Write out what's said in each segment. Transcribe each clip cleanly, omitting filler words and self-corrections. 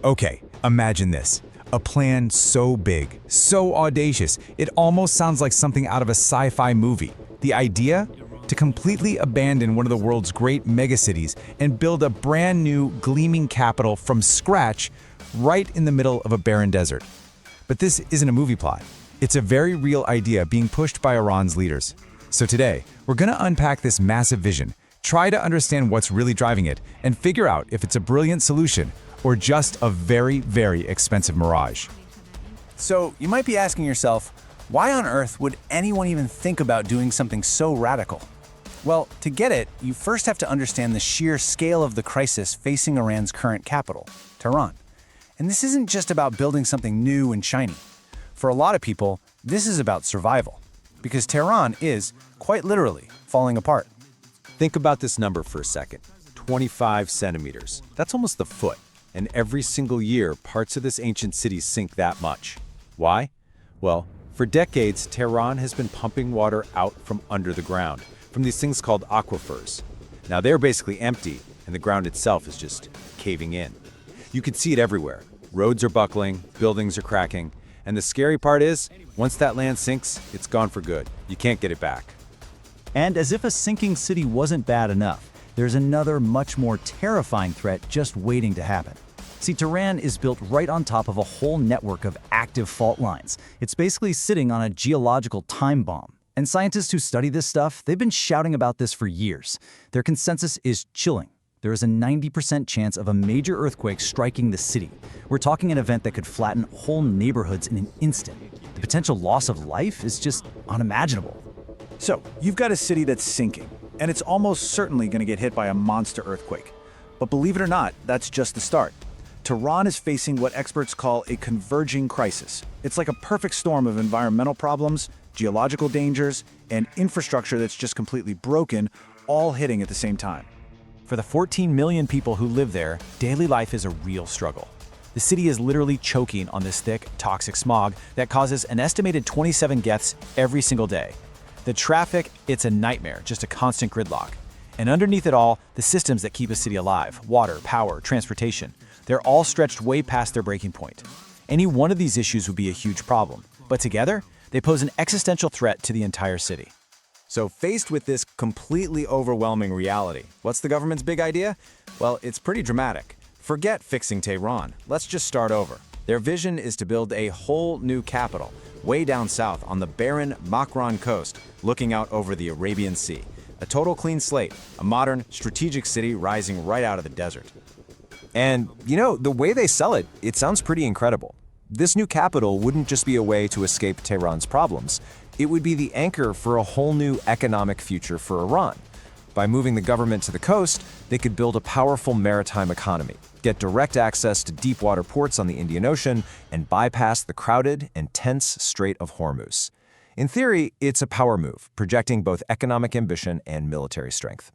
Okay, imagine this. A plan so big, so audacious, it almost sounds like something out of a sci-fi movie. The idea? To completely abandon one of the world's great megacities and build a brand new, gleaming capital from scratch right in the middle of a barren desert. But this isn't a movie plot. It's a very real idea being pushed by Iran's leaders. So today, we're going to unpack this massive vision, try to understand what's really driving it, and figure out if it's a brilliant solution or just a very, very expensive mirage. So you might be asking yourself, why on earth would anyone even think about doing something so radical? Well, to get it, you first have to understand the sheer scale of the crisis facing Iran's current capital, Tehran. And this isn't just about building something new and shiny. For a lot of people, this is about survival, because Tehran is, quite literally, falling apart. Think about this number for a second. 25 centimeters. That's almost the foot. And every single year, parts of this ancient city sink that much. Why? Well, for decades, Tehran has been pumping water out from under the ground, from these things called aquifers. Now they're basically empty, and the ground itself is just caving in. You can see it everywhere. Roads are buckling, buildings are cracking, and the scary part is, once that land sinks, it's gone for good. You can't get it back. And as if a sinking city wasn't bad enough, there's another much more terrifying threat just waiting to happen. See, Tehran is built right on top of a whole network of active fault lines. It's basically sitting on a geological time bomb. And scientists who study this stuff, they've been shouting about this for years. Their consensus is chilling. There is a 90% chance of a major earthquake striking the city. We're talking an event that could flatten whole neighborhoods in an instant. The potential loss of life is just unimaginable. So, you've got a city that's sinking, and it's almost certainly going to get hit by a monster earthquake. But believe it or not, that's just the start. Tehran is facing what experts call a converging crisis. It's like a perfect storm of environmental problems, geological dangers, and infrastructure that's just completely broken, all hitting at the same time. For the 14 million people who live there, daily life is a real struggle. The city is literally choking on this thick, toxic smog that causes an estimated 27 deaths every single day. The traffic, it's a nightmare, just a constant gridlock. And underneath it all, the systems that keep a city alive, water, power, transportation, they're all stretched way past their breaking point. Any one of these issues would be a huge problem, but together, they pose an existential threat to the entire city. So faced with this completely overwhelming reality, what's the government's big idea? Well, it's pretty dramatic. Forget fixing Tehran. Let's just start over. Their vision is to build a whole new capital, way down south on the barren Makran coast, looking out over the Arabian Sea. A total clean slate, a modern, strategic city rising right out of the desert. And, the way they sell it, it sounds pretty incredible. This new capital wouldn't just be a way to escape Tehran's problems. It would be the anchor for a whole new economic future for Iran. By moving the government to the coast, they could build a powerful maritime economy, get direct access to deep water ports on the Indian Ocean, and bypass the crowded and tense Strait of Hormuz. In theory, it's a power move, projecting both economic ambition and military strength.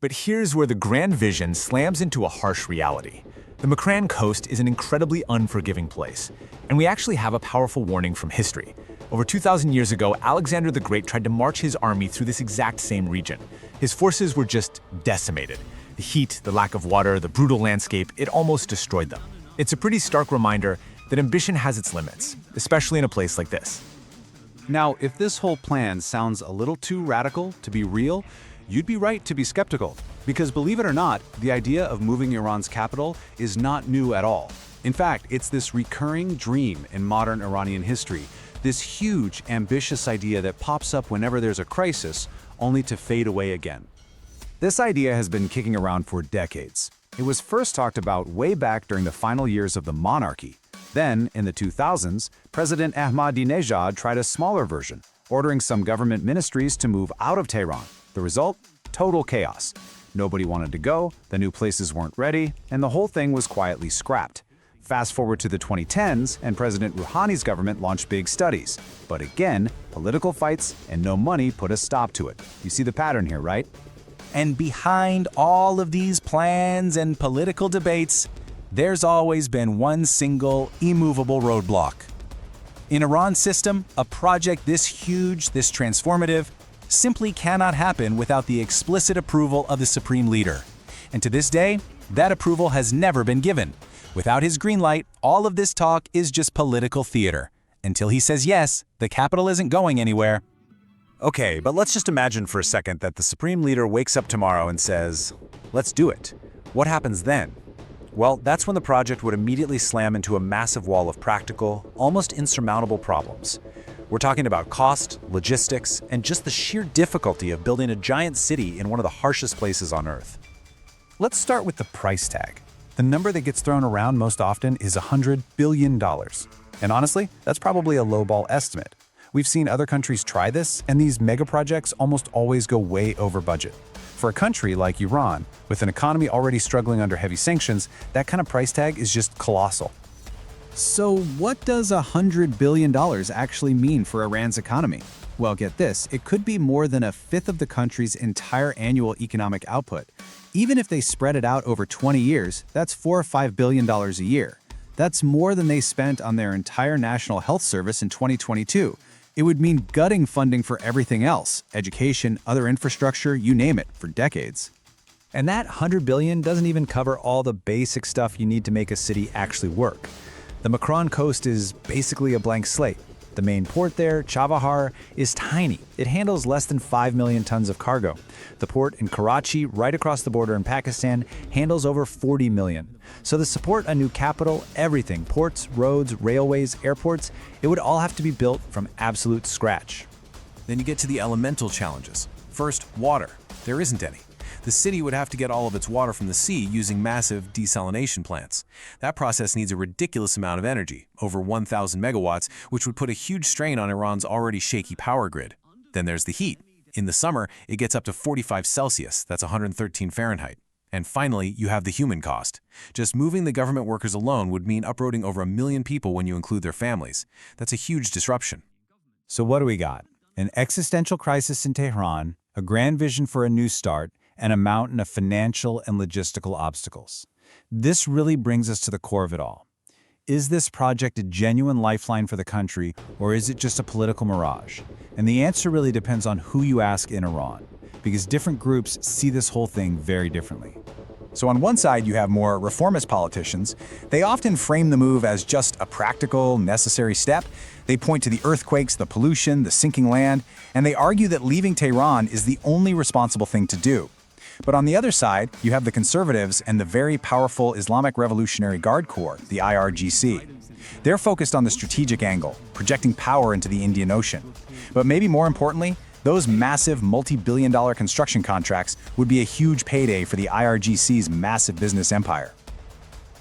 But here's where the grand vision slams into a harsh reality. The Makran coast is an incredibly unforgiving place, and we actually have a powerful warning from history. Over 2,000 years ago, Alexander the Great tried to march his army through this exact same region. His forces were just decimated. The heat, the lack of water, the brutal landscape, it almost destroyed them. It's a pretty stark reminder that ambition has its limits, especially in a place like this. Now, if this whole plan sounds a little too radical to be real, you'd be right to be skeptical. Because believe it or not, the idea of moving Iran's capital is not new at all. In fact, it's this recurring dream in modern Iranian history, this huge, ambitious idea that pops up whenever there's a crisis, only to fade away again. This idea has been kicking around for decades. It was first talked about way back during the final years of the monarchy. Then, in the 2000s, President Ahmadinejad tried a smaller version, ordering some government ministries to move out of Tehran. The result? Total chaos. Nobody wanted to go, the new places weren't ready, and the whole thing was quietly scrapped. Fast forward to the 2010s, and President Rouhani's government launched big studies. But again, political fights and no money put a stop to it. You see the pattern here, right? And behind all of these plans and political debates, there's always been one single, immovable roadblock. In Iran's system, a project this huge, this transformative, simply cannot happen without the explicit approval of the supreme leader. And to this day, that approval has never been given. Without his green light, all of this talk is just political theater. Until he says yes, the capital isn't going anywhere. Okay, but let's just imagine for a second that the Supreme Leader wakes up tomorrow and says, let's do it. What happens then? Well, that's when the project would immediately slam into a massive wall of practical, almost insurmountable problems. We're talking about cost, logistics, and just the sheer difficulty of building a giant city in one of the harshest places on Earth. Let's start with the price tag. The number that gets thrown around most often is $100 billion. And honestly, that's probably a lowball estimate. We've seen other countries try this, and these mega projects almost always go way over budget. For a country like Iran, with an economy already struggling under heavy sanctions, that kind of price tag is just colossal. So what does $100 billion actually mean for Iran's economy? Well, get this, it could be more than a fifth of the country's entire annual economic output. Even if they spread it out over 20 years, that's $4 or $5 billion a year. That's more than they spent on their entire national health service in 2022. It would mean gutting funding for everything else, education, other infrastructure, you name it, for decades. And that $100 billion doesn't even cover all the basic stuff you need to make a city actually work. The Makran coast is basically a blank slate. The main port there, Chabahar, is tiny. It handles less than 5 million tons of cargo. The port in Karachi, right across the border in Pakistan, handles over 40 million. So to support a new capital, everything, ports, roads, railways, airports, it would all have to be built from absolute scratch. Then you get to the elemental challenges. First, water. There isn't any. The city would have to get all of its water from the sea using massive desalination plants. That process needs a ridiculous amount of energy, over 1,000 megawatts, which would put a huge strain on Iran's already shaky power grid. Then there's the heat. In the summer, it gets up to 45 Celsius, that's 113 Fahrenheit. And finally, you have the human cost. Just moving the government workers alone would mean uprooting over 1 million people when you include their families. That's a huge disruption. So what do we got? An existential crisis in Tehran, a grand vision for a new start, and a mountain of financial and logistical obstacles. This really brings us to the core of it all. Is this project a genuine lifeline for the country, or is it just a political mirage? And the answer really depends on who you ask in Iran, because different groups see this whole thing very differently. So on one side, you have more reformist politicians. They often frame the move as just a practical, necessary step. They point to the earthquakes, the pollution, the sinking land, and they argue that leaving Tehran is the only responsible thing to do. But on the other side, you have the conservatives and the very powerful Islamic Revolutionary Guard Corps, the IRGC. They're focused on the strategic angle, projecting power into the Indian Ocean. But maybe more importantly, those massive multi-billion-dollar construction contracts would be a huge payday for the IRGC's massive business empire.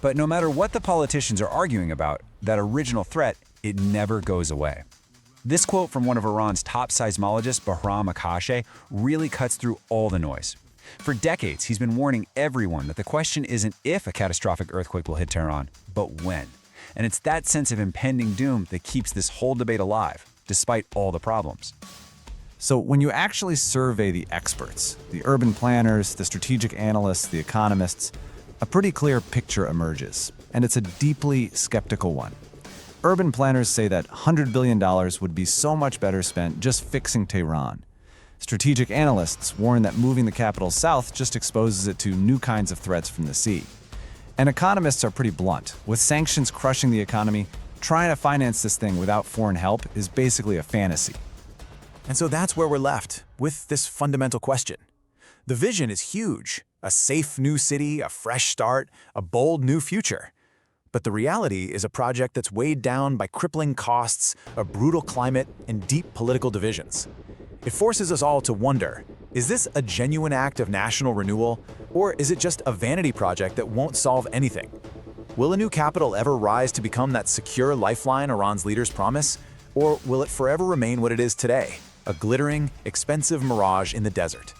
But no matter what the politicians are arguing about, that original threat, it never goes away. This quote from one of Iran's top seismologists, Bahram Akashe, really cuts through all the noise. For decades, he's been warning everyone that the question isn't if a catastrophic earthquake will hit Tehran, but when. And it's that sense of impending doom that keeps this whole debate alive, despite all the problems. So when you actually survey the experts, the urban planners, the strategic analysts, the economists, a pretty clear picture emerges, and it's a deeply skeptical one. Urban planners say that $100 billion would be so much better spent just fixing Tehran. Strategic analysts warn that moving the capital south just exposes it to new kinds of threats from the sea. And economists are pretty blunt. With sanctions crushing the economy, trying to finance this thing without foreign help is basically a fantasy. And so that's where we're left, with this fundamental question. The vision is huge. A safe new city, a fresh start, a bold new future. But the reality is a project that's weighed down by crippling costs, a brutal climate, and deep political divisions. It forces us all to wonder, is this a genuine act of national renewal, or is it just a vanity project that won't solve anything? Will a new capital ever rise to become that secure lifeline Iran's leaders promise, or will it forever remain what it is today, a glittering, expensive mirage in the desert?